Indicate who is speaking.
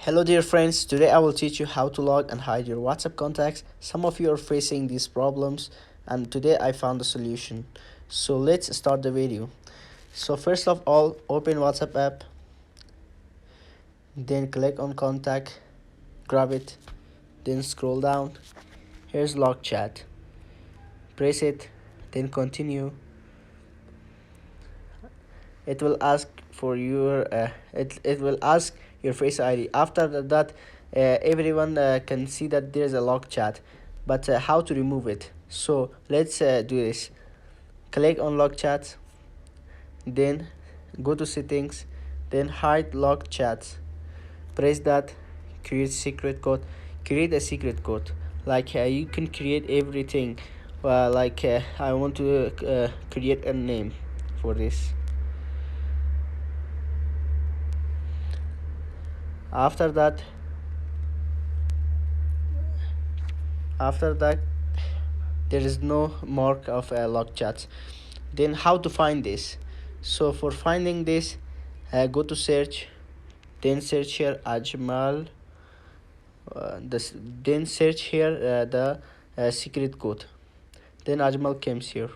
Speaker 1: Hello dear friends, today I will teach you how to log and hide your WhatsApp contacts. Some of you are facing these problems and today I found a solution. So let's start the video. So first of all, open WhatsApp app, then click on contact, grab it, then scroll down. Here's log chat. Press it, then continue. It will ask for it will ask your face ID. After that, everyone can see that there's a log chat, but how to remove it? So let's do this. Click on log chat, then go to settings, then hide log chats. Press that, create secret code. Create a secret code. Like you can create everything. I want to create a name for this. After that, there is no mark of log chats. Then how to find this? So for finding this, go to search, then search here Ajmal. Then search here the secret code. Then Ajmal comes here.